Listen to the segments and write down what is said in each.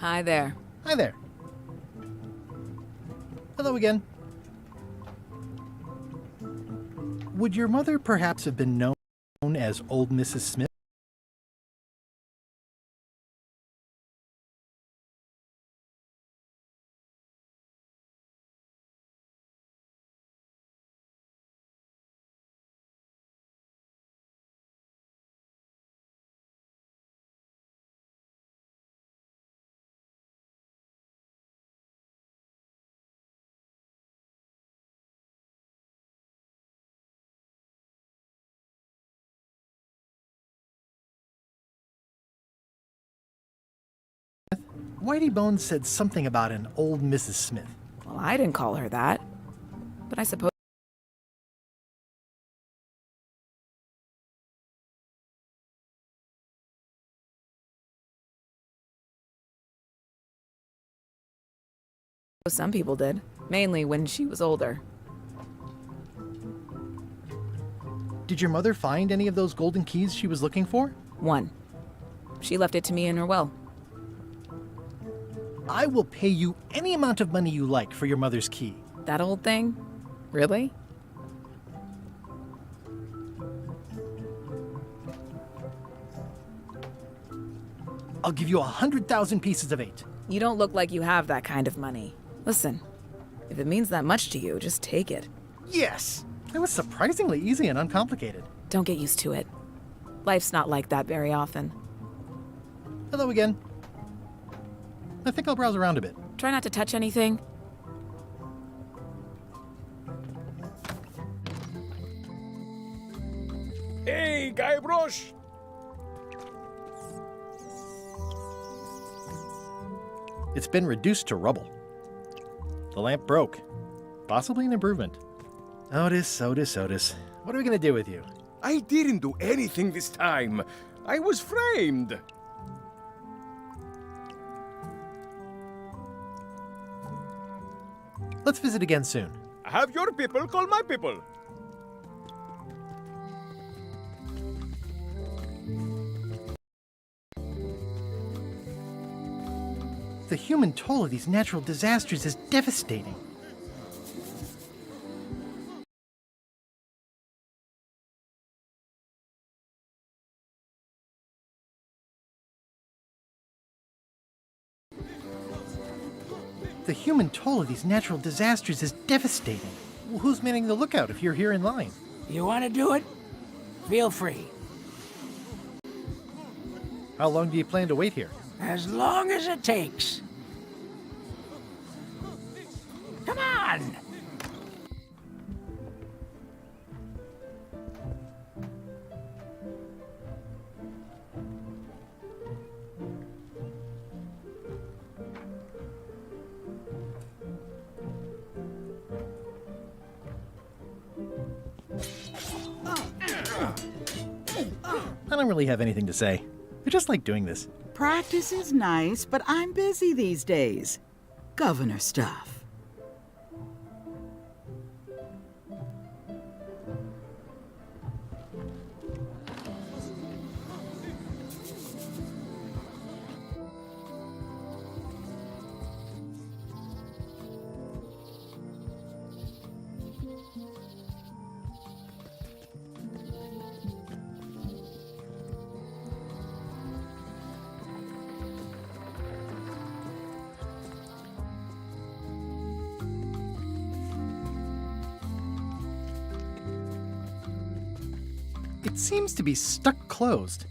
Hi there. Hi there. Hello again. Would your mother perhaps have been known as Old Mrs. Smith? Whitey Bones said something about an Old Mrs. Smith. Well, I didn't call her that. But I suppose some people did. Mainly when she was older. Did your mother find any of those golden keys she was looking for? One. She left it to me in her will. I will pay you any amount of money you like for your mother's key. That old thing? Really? I'll give you 100,000 pieces of 8. You don't look like you have that kind of money. Listen, if it means that much to you, just take it. Yes! It was surprisingly easy and uncomplicated. Don't get used to it. Life's not like that very often. Hello again. I think I'll browse around a bit. Try not to touch anything. Hey, Guybrush! It's been reduced to rubble. The lamp broke. Possibly an improvement. Otis. What are we gonna do with you? I didn't do anything this time. I was framed. Let's visit again soon. Have your people call my people. The human toll of these natural disasters is devastating. The human toll of these natural disasters is devastating. Who's manning the lookout if you're here in line? You want to do it? Feel free. How long do you plan to wait here? As long as it takes. Come on! I don't really have anything to say. I just like doing this. Practice is nice, but I'm busy these days. Governor stuff. It seems to be stuck closed.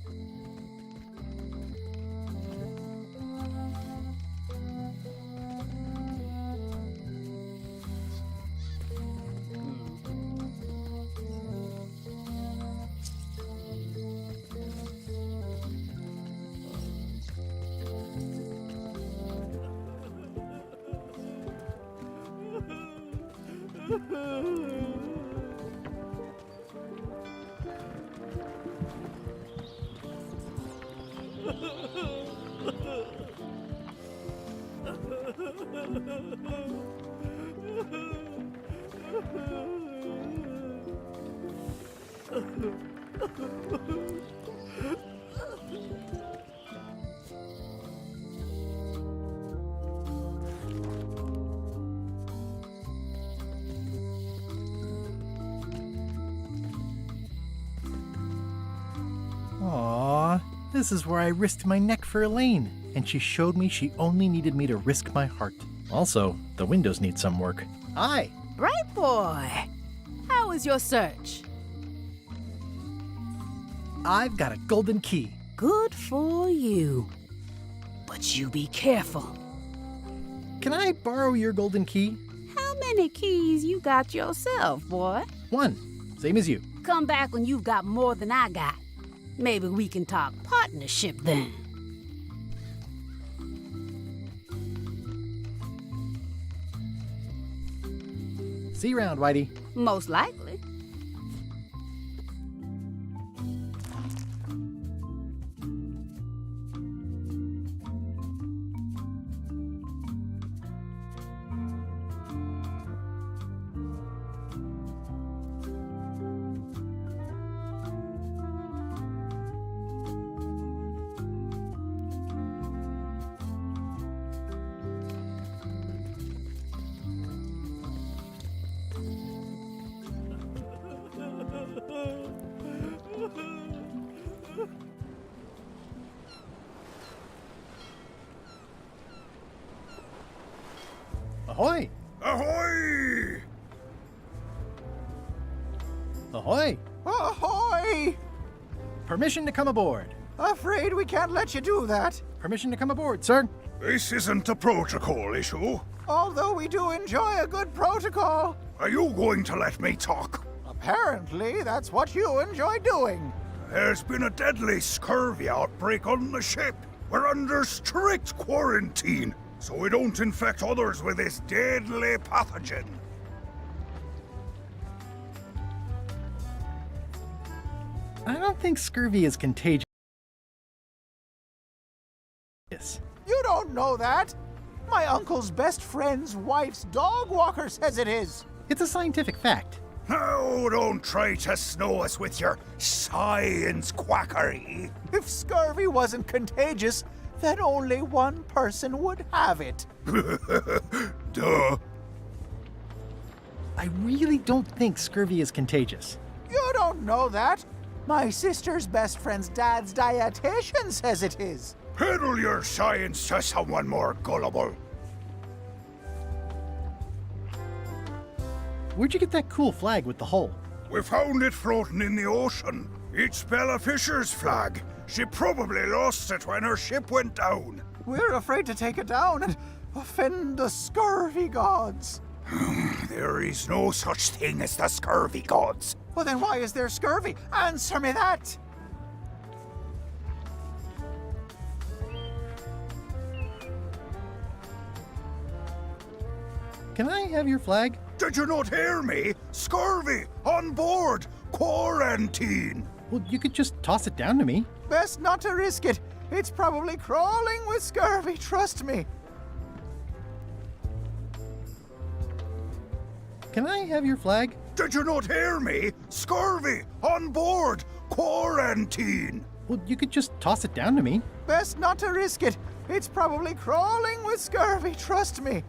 Aww, this is where I risked my neck for Elaine, and she showed me she only needed me to risk my heart. Also, the windows need some work. Hi! Bright boy! How was your search? I've got a golden key. Good for you. But you be careful. Can I borrow your golden key? How many keys you got yourself, boy? 1, same as you. Come back when you've got more than I got. Maybe we can talk partnership then. See you around, Whitey. Most likely. Ahoy! Ahoy! Ahoy! Ahoy! Permission to come aboard. Afraid we can't let you do that. Permission to come aboard, sir. This isn't a protocol issue. Although we do enjoy a good protocol. Are you going to let me talk? Apparently, that's what you enjoy doing. There's been a deadly scurvy outbreak on the ship. We're under strict quarantine, so we don't infect others with this deadly pathogen. I don't think scurvy is contagious. You don't know that. My uncle's best friend's wife's dog walker says it is. It's a scientific fact. Now, don't try to snow us with your science quackery. If scurvy wasn't contagious, then only one person would have it. Duh. I really don't think scurvy is contagious. You don't know that. My sister's best friend's dad's dietitian says it is. Peddle your science to someone more gullible. Where'd you get that cool flag with the hole? We found it floating in the ocean. It's Bella Fisher's flag. She probably lost it when her ship went down. We're afraid to take it down and offend the scurvy gods. There is no such thing as the scurvy gods. Well, then why is there scurvy? Answer me that. Can I have your flag? Did you not hear me? Scurvy! On board! Quarantine! Well, you could just toss it down to me. Best not to risk it. It's probably crawling with scurvy, trust me. Can I have your flag? Did you not hear me? Scurvy! On board! Quarantine! Well, you could just toss it down to me. Best not to risk it. It's probably crawling with scurvy, trust me.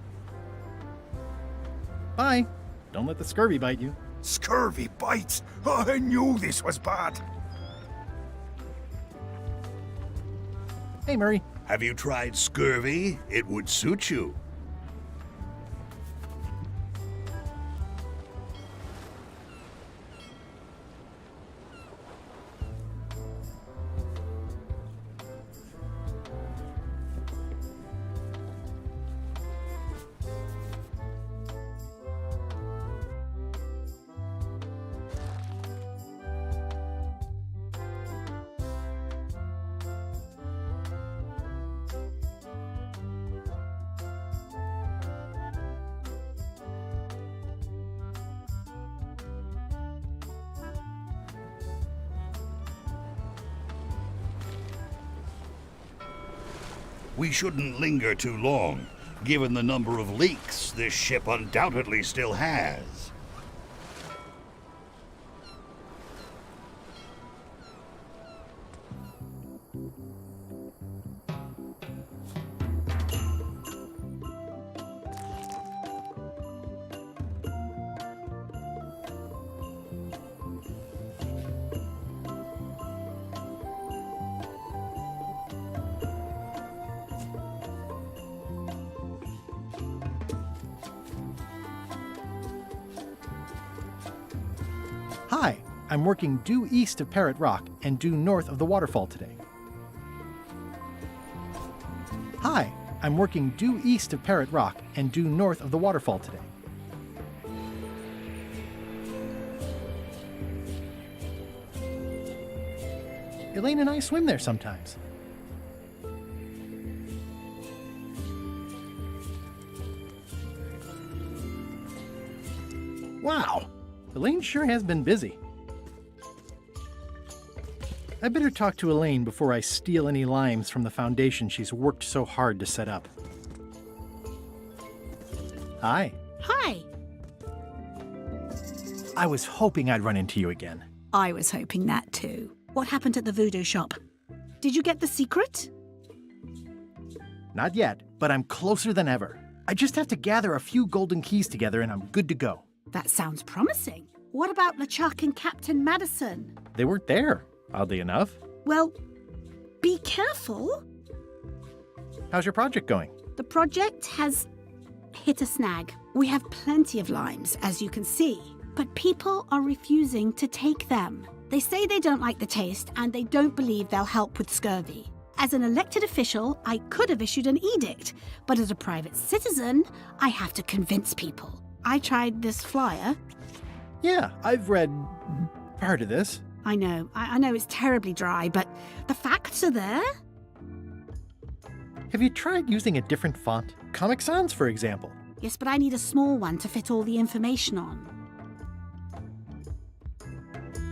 Bye. Don't let the scurvy bite you. Scurvy bites! I knew this was bad. Hey, Murray. Have you tried scurvy? It would suit you. We shouldn't linger too long, given the number of leaks this ship undoubtedly still has. Hi, I'm working due east of Parrot Rock and due north of the waterfall today. Hi, I'm working due east of Parrot Rock and due north of the waterfall today. Elaine and I swim there sometimes. Wow, Elaine sure has been busy. I better talk to Elaine before I steal any limes from the foundation she's worked so hard to set up. Hi. Hi. I was hoping I'd run into you again. I was hoping that too. What happened at the voodoo shop? Did you get the secret? Not yet, but I'm closer than ever. I just have to gather a few golden keys together and I'm good to go. That sounds promising. What about LeChuck and Captain Madison? They weren't there, oddly enough. Well, be careful. How's your project going? The project has hit a snag. We have plenty of limes, as you can see, but people are refusing to take them. They say they don't like the taste and they don't believe they'll help with scurvy. As an elected official, I could have issued an edict, but as a private citizen, I have to convince people. I tried this flyer. Yeah, I've read part of this. I know it's terribly dry, but the facts are there. Have you tried using a different font? Comic Sans, for example. Yes, but I need a small one to fit all the information on.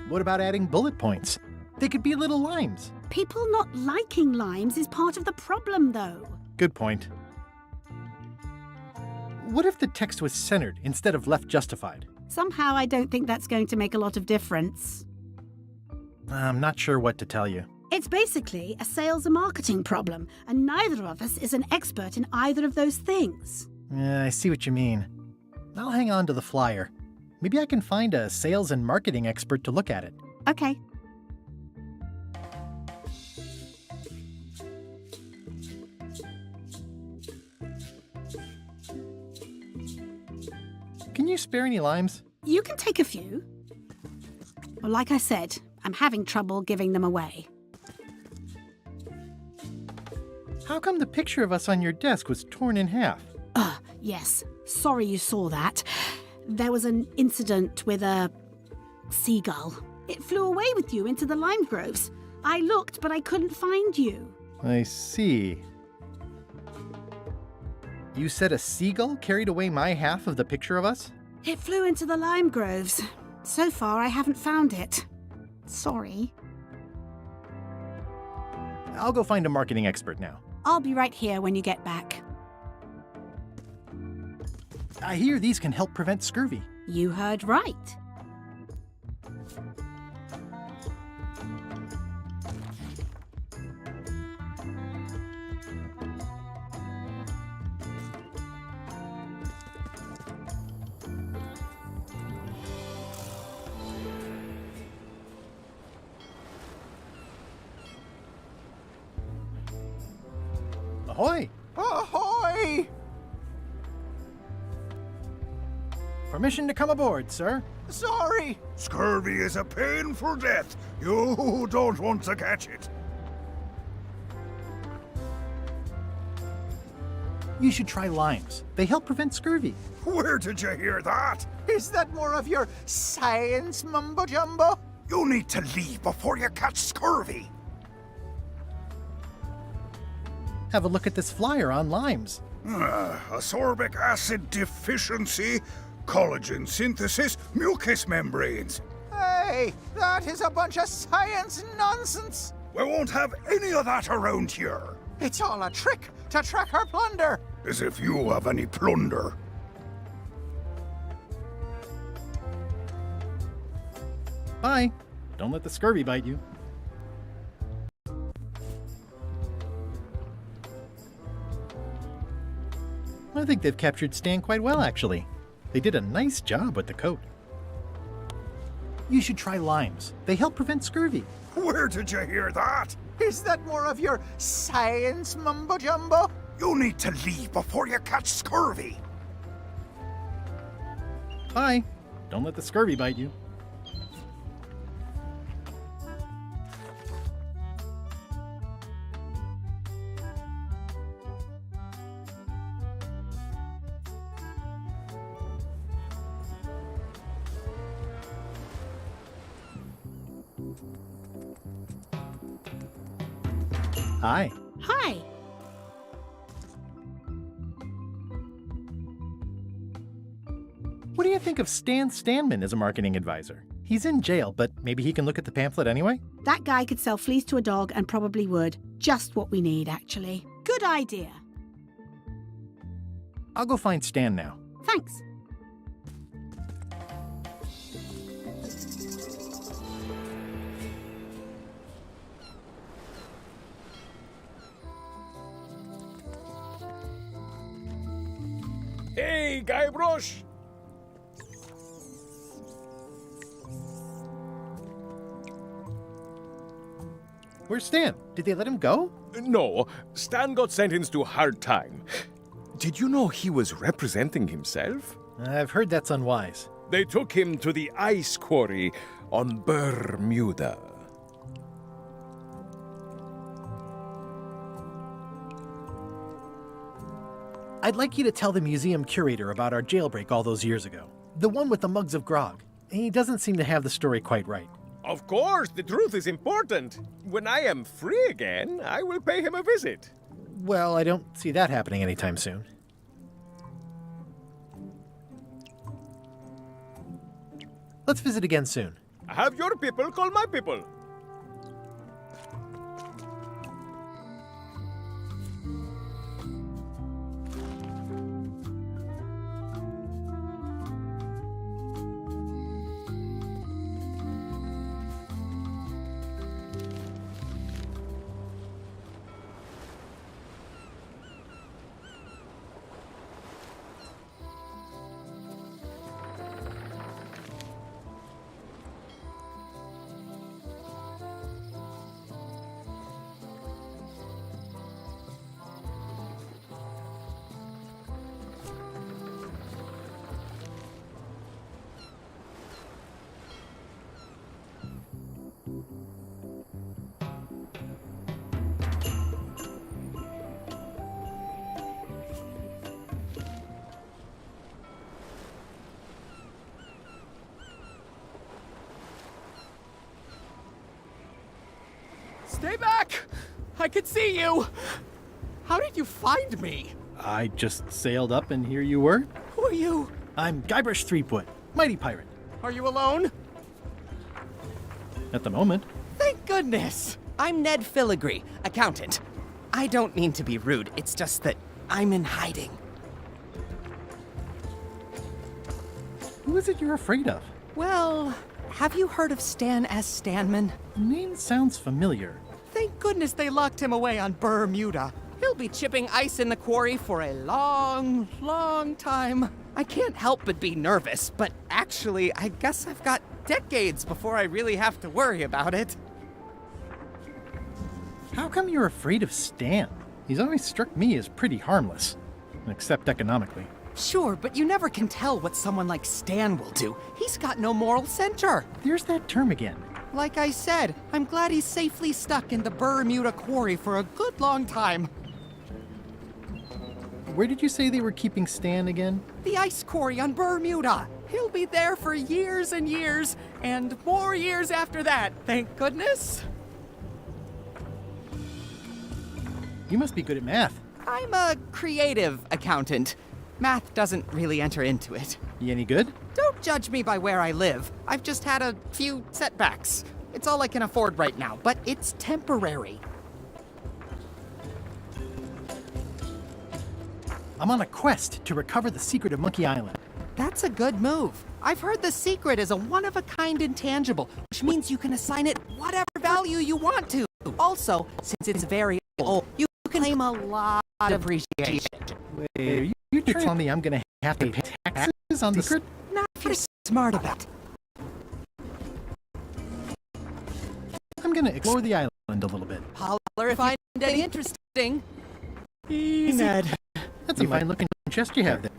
What about adding bullet points? They could be little limes. People not liking limes is part of the problem, though. Good point. What if the text was centered instead of left justified? Somehow I don't think that's going to make a lot of difference. I'm not sure what to tell you. It's basically a sales and marketing problem, and neither of us is an expert in either of those things. Yeah, I see what you mean. I'll hang on to the flyer. Maybe I can find a sales and marketing expert to look at it. Okay. Can you spare any limes? You can take a few. Well, like I said, I'm having trouble giving them away. How come the picture of us on your desk was torn in half? Yes. Sorry you saw that. There was an incident with a seagull. It flew away with you into the lime groves. I looked, but I couldn't find you. I see. You said a seagull carried away my half of the picture of us? It flew into the lime groves. So far, I haven't found it. Sorry. I'll go find a marketing expert now. I'll be right here when you get back. I hear these can help prevent scurvy. You heard right. Ahoy! Ahoy! Permission to come aboard, sir. Sorry. Scurvy is a painful death. You don't want to catch it. You should try limes. They help prevent scurvy. Where did you hear that? Is that more of your science mumbo-jumbo? You need to leave before you catch scurvy. Have a look at this flyer on limes. Ascorbic acid deficiency, collagen synthesis, mucous membranes. Hey, that is a bunch of science nonsense. We won't have any of that around here. It's all a trick to track our plunder. As if you have any plunder. Bye. Don't let the scurvy bite you. I think they've captured Stan quite well, actually. They did a nice job with the coat. You should try limes. They help prevent scurvy. Where did you hear that? Is that more of your science mumbo-jumbo? You need to leave before you catch scurvy. Bye. Don't let the scurvy bite you. Hi. Hi. What do you think of Stan Stanman as a marketing advisor? He's in jail, but maybe he can look at the pamphlet anyway? That guy could sell fleece to a dog and probably would. Just what we need, actually. Good idea. I'll go find Stan now. Thanks. Hey, Guybrush! Where's Stan? Did they let him go? No, Stan got sentenced to hard time. Did you know he was representing himself? I've heard that's unwise. They took him to the ice quarry on Bermuda. I'd like you to tell the museum curator about our jailbreak all those years ago. The one with the mugs of grog. He doesn't seem to have the story quite right. Of course, the truth is important. When I am free again, I will pay him a visit. Well, I don't see that happening anytime soon. Let's visit again soon. Have your people call my people. Stay back! I can see you! How did you find me? I just sailed up and here you were. Who are you? I'm Guybrush Threepwood, mighty pirate. Are you alone? At the moment. Thank goodness! I'm Ned Filigree, accountant. I don't mean to be rude, it's just that I'm in hiding. Who is it you're afraid of? Well, have you heard of Stan S. Stanman? Name sounds familiar. Thank goodness they locked him away on Bermuda. He'll be chipping ice in the quarry for a long, long time. I can't help but be nervous, but actually, I guess I've got decades before I really have to worry about it. How come you're afraid of Stan? He's always struck me as pretty harmless, except economically. Sure, but you never can tell what someone like Stan will do. He's got no moral center. There's that term again. Like I said, I'm glad he's safely stuck in the Bermuda quarry for a good long time. Where did you say they were keeping Stan again? The ice quarry on Bermuda. He'll be there for years and years, and more years after that, thank goodness. You must be good at math. I'm a creative accountant. Math doesn't really enter into it. You any good? Don't judge me by where I live. I've just had a few setbacks. It's all I can afford right now, but it's temporary. I'm on a quest to recover the secret of Monkey Island. That's a good move. I've heard the secret is a one-of-a-kind intangible, which means you can assign it whatever value you want to. Also, since it's very old, you can claim a lot of appreciation. Wait, are you telling me I'm gonna have to pay taxes on the secret? Not if you're smart about it. I'm gonna explore the island a little bit. Holler if I find any interesting. Easy. Ned. That's a fine-looking chest you have there.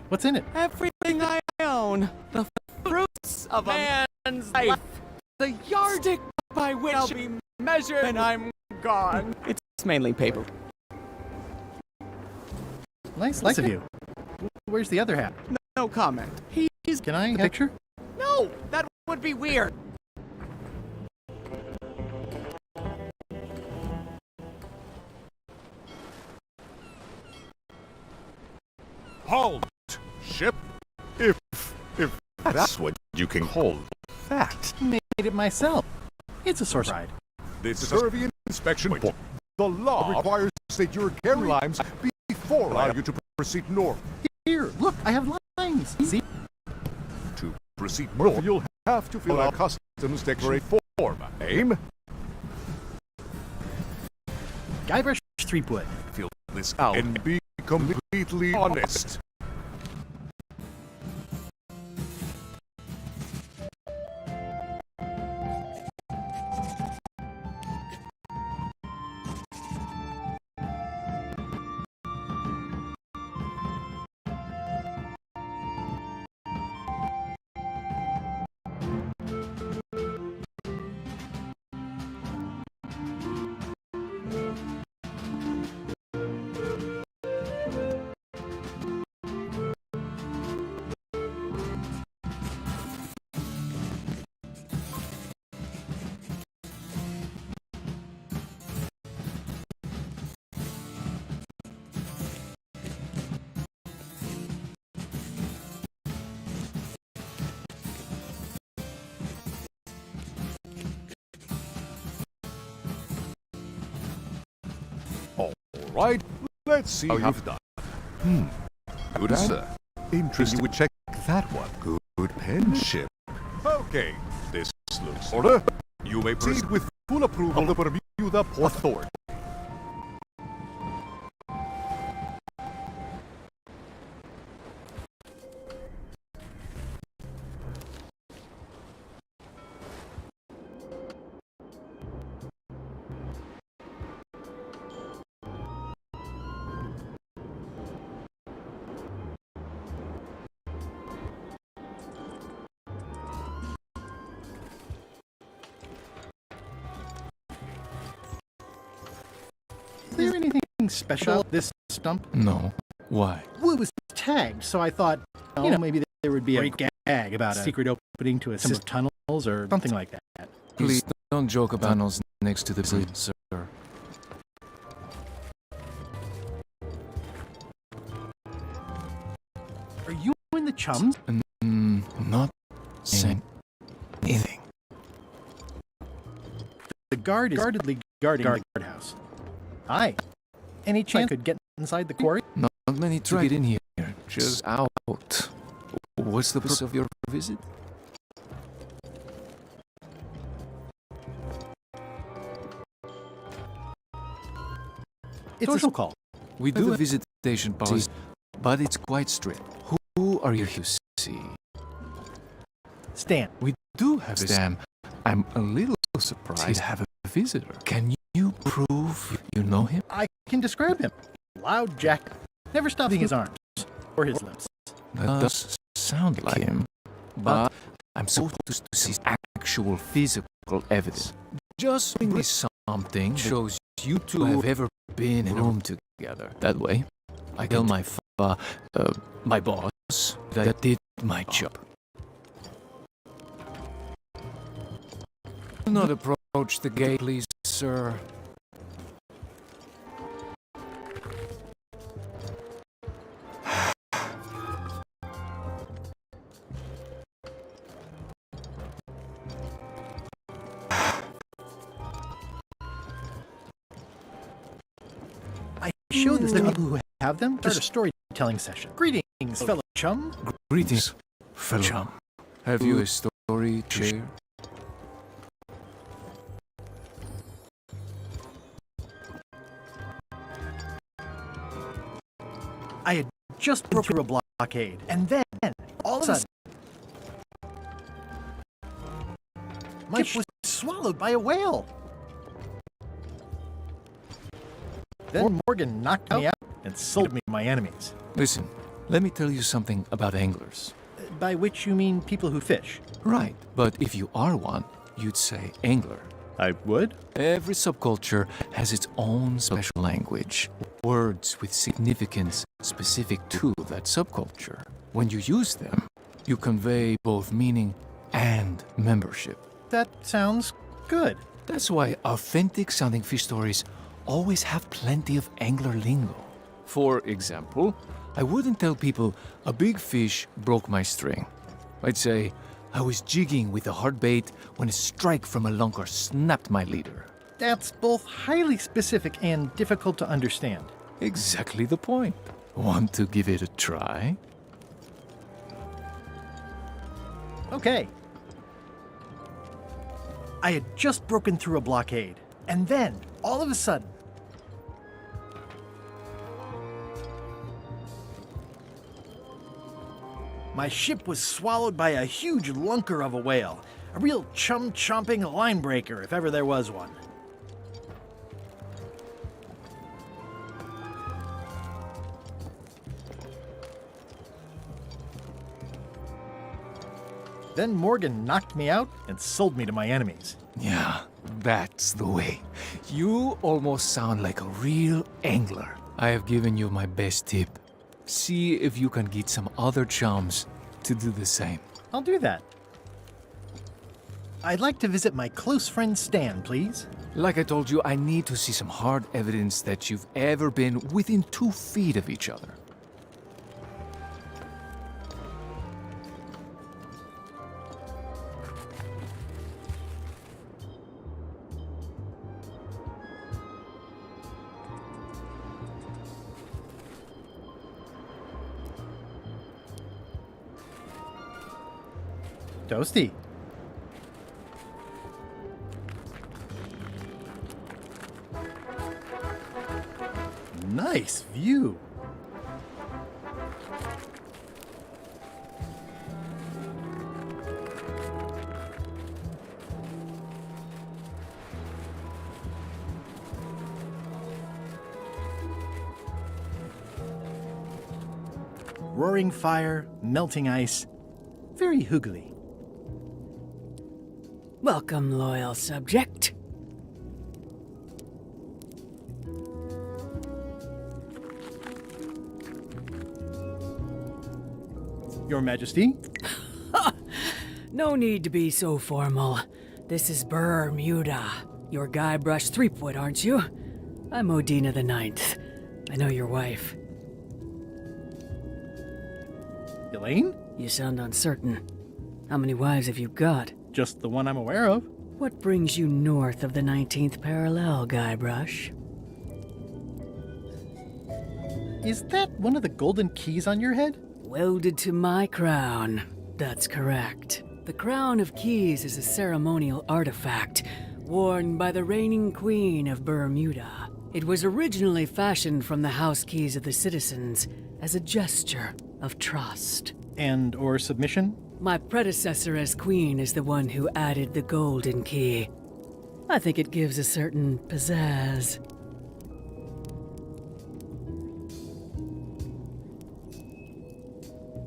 What's in it? Everything I own. The fruits of a man's life. The yardstick by which I'll be measured when I'm gone. It's mainly paper. Nice of you. Where's the other half? No comment. He's... Can I have a picture? No! That would be weird. Halt! Ship? If that's what you can call that. Made it myself. It's a source ride. This is a inspection point. The law requires that your carry lines before allow you to proceed north. Here, look, I have lines. See? To proceed north, you'll have to fill out customs declaration form. Aim? Guybrush Threepwood. Fill this out and be completely honest. Right, let's see how you've done. Good answer. Interesting. You would check that one. Good penmanship. Okay, this looks order. You may proceed with full approval of the Bermuda Port Authority. Is there anything special about this stump? No. Why? Well, it was tagged, so I thought, maybe there would be a gag about a secret opening to a system of tunnels or something like that. Please don't joke about tunnels next to the bridge, sir. Are you in the chums? Not saying anything. The guard is guardedly guarding the guardhouse. Aye. Any chance I could get inside the quarry? Not many try to get in here. Just out. What's the purpose of your visit? It's a social call. We do have visitation policy, but it's quite strict. Who are you here to see? Stan. We do have Stan. I'm a little surprised to have a visitor. Can you prove you know him? I can describe him. Loud jacket. Never stopping his arms or his lips. That does sound like him, but I'm supposed to see actual physical evidence. Just me something shows you two have ever been in a room together. That way, I tell my boss that I did my job. Do not approach the gate, please, sir. I show this to people who have them. Start a story storytelling session. Greetings, fellow chum. Greetings, fellow chum. Have you a story to share? I had just broken through a blockade, and then, all of a sudden, my ship was swallowed by a whale. Then Morgan knocked me out and sold me to my enemies. Listen, let me tell you something about anglers. By which you mean people who fish? Right, but if you are one, you'd say angler. I would? Every subculture has its own special language, words with significance specific to that subculture. When you use them, you convey both meaning and membership. That sounds good. That's why authentic-sounding fish stories always have plenty of angler lingo. For example, I wouldn't tell people a big fish broke my string. I'd say, I was jigging with a hard bait when a strike from a lunker snapped my leader. That's both highly specific and difficult to understand. Exactly the point. Want to give it a try? Okay. I had just broken through a blockade, and then, all of a sudden, my ship was swallowed by a huge lunker of a whale. A real chum-chomping line breaker, if ever there was one. Then Morgan knocked me out and sold me to my enemies. Yeah, that's the way. You almost sound like a real angler. I have given you my best tip. See if you can get some other chums to do the same. I'll do that. I'd like to visit my close friend Stan, please. Like I told you, I need to see some hard evidence that you've ever been within 2 feet of each other. Toasty. Nice view. Roaring fire, melting ice, very hoogly. Welcome, loyal subject. Your Majesty? No need to be so formal. This is Bermuda. You're Guybrush Threepwood, aren't you? I'm Odina the Ninth. I know your wife. Elaine? You sound uncertain. How many wives have you got? Just the one I'm aware of. What brings you north of the 19th parallel, Guybrush? Is that one of the golden keys on your head? Welded to my crown. That's correct. The Crown of Keys is a ceremonial artifact worn by the reigning queen of Bermuda. It was originally fashioned from the house keys of the citizens as a gesture of trust. And or submission? My predecessor as queen is the one who added the golden key. I think it gives a certain pizzazz.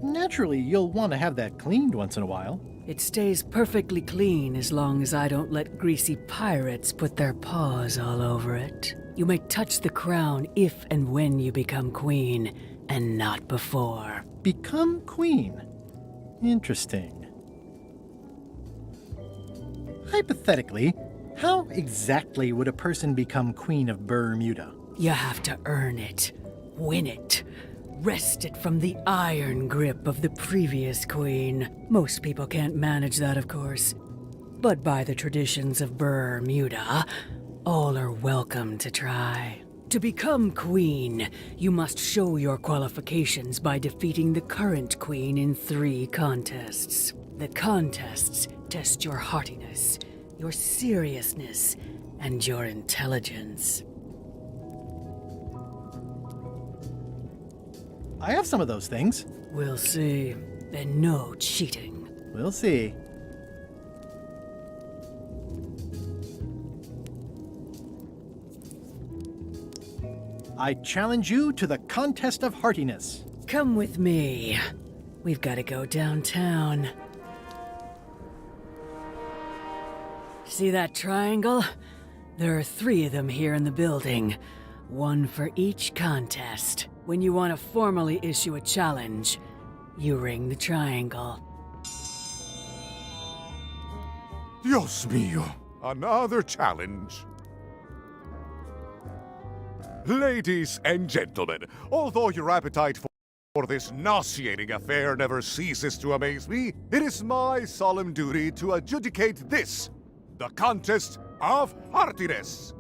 Naturally, you'll want to have that cleaned once in a while. It stays perfectly clean as long as I don't let greasy pirates put their paws all over it. You may touch the crown if and when you become queen, and not before. Become queen? Interesting. Hypothetically, how exactly would a person become queen of Bermuda? You have to earn it, win it, wrest it from the iron grip of the previous queen. Most people can't manage that, of course. But by the traditions of Bermuda, all are welcome to try. To become queen, you must show your qualifications by defeating the current queen in 3 contests. The contests test your heartiness, your seriousness, and your intelligence. I have some of those things. We'll see. And no cheating. We'll see. I challenge you to the contest of heartiness. Come with me. We've got to go downtown. See that triangle? There are 3 of them here in the building. 1 for each contest. When you want to formally issue a challenge, you ring the triangle. Dios mío, another challenge. Ladies and gentlemen, although your appetite for this nauseating affair never ceases to amaze me, it is my solemn duty to adjudicate this, the contest of heartiness.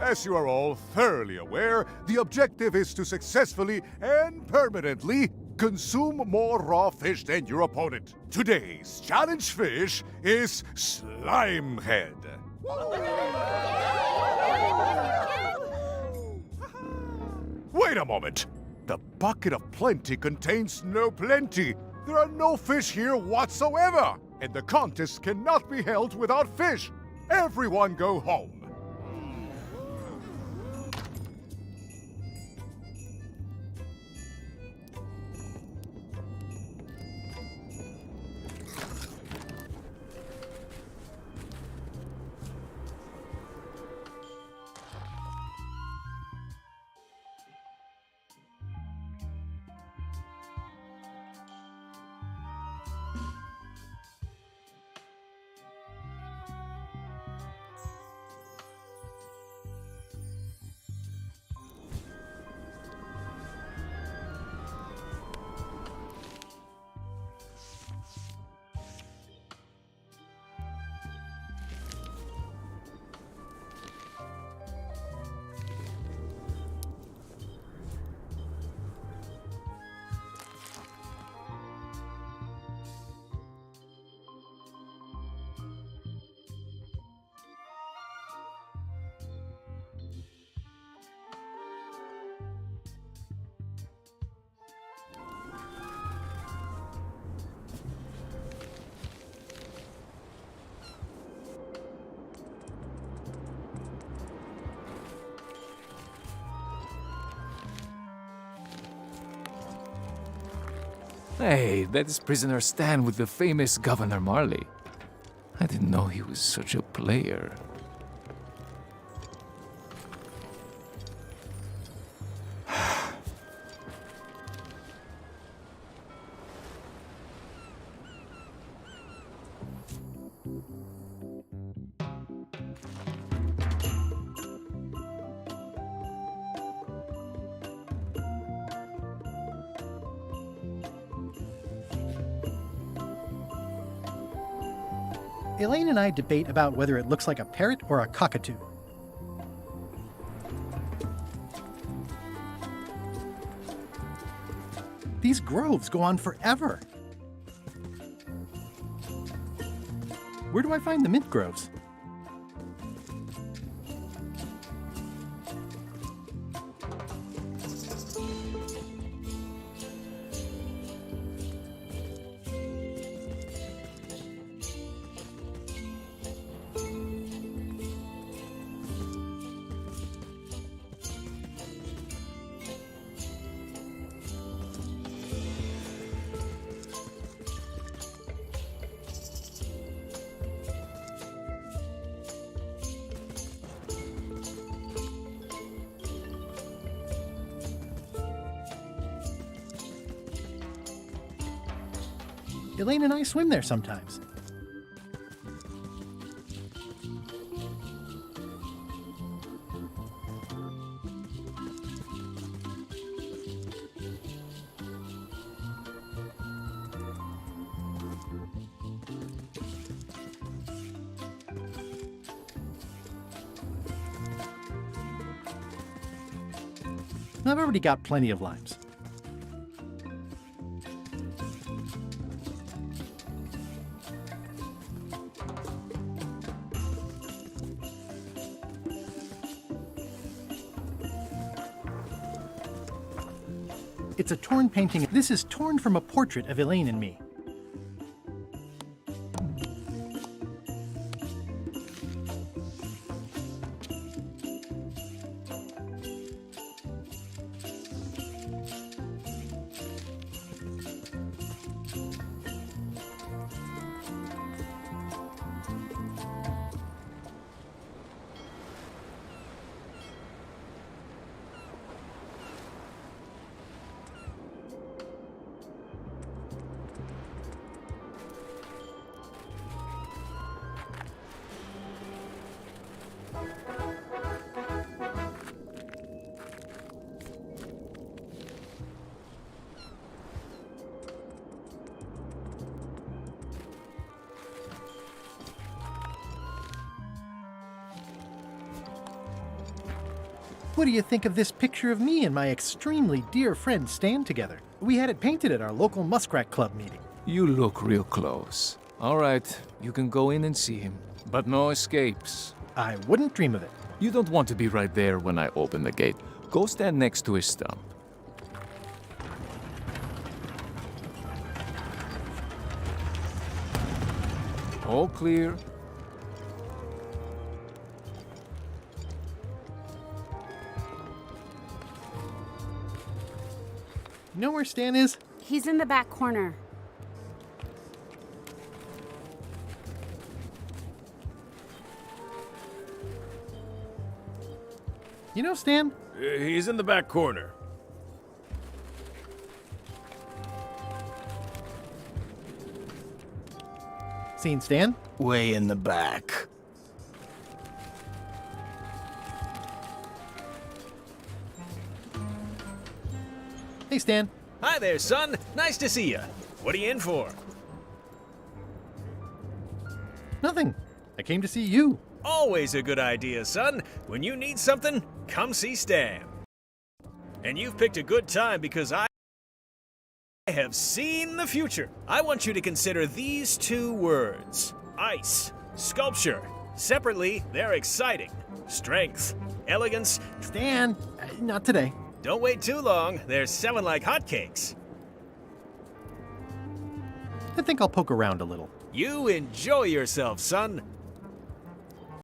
As you are all thoroughly aware, the objective is to successfully and permanently consume more raw fish than your opponent. Today's challenge fish is Slimehead. Wait a moment! The bucket of plenty contains no plenty. There are no fish here whatsoever, and the contest cannot be held without fish. Everyone go home. Hey, that's prisoner Stan with the famous Governor Marley. I didn't know he was such a player. Elaine and I debate about whether it looks like a parrot or a cockatoo. These groves go on forever. Where do I find the mint groves? Elaine and I swim there sometimes. I've already got plenty of limes. It's a torn painting. This is torn from a portrait of Elaine and me. What do you think of this picture of me and my extremely dear friend Stan together? We had it painted at our local Muskrat Club meeting. You look real close. All right, you can go in and see him, but no escapes. I wouldn't dream of it. You don't want to be right there when I open the gate. Go stand next to his stump. All clear. You know where Stan is? He's in the back corner. You know Stan? He's in the back corner. Seen Stan? Way in the back. Hey, Stan. Hi there, son. Nice to see you. What are you in for? Nothing. I came to see you. Always a good idea, son. When you need something, come see Stan. And you've picked a good time because I have seen the future. I want you to consider these two words: ice, sculpture. Separately, they're exciting. Strength, elegance. Stan, not today. Don't wait too long. They're selling like hotcakes. I think I'll poke around a little. You enjoy yourself, son.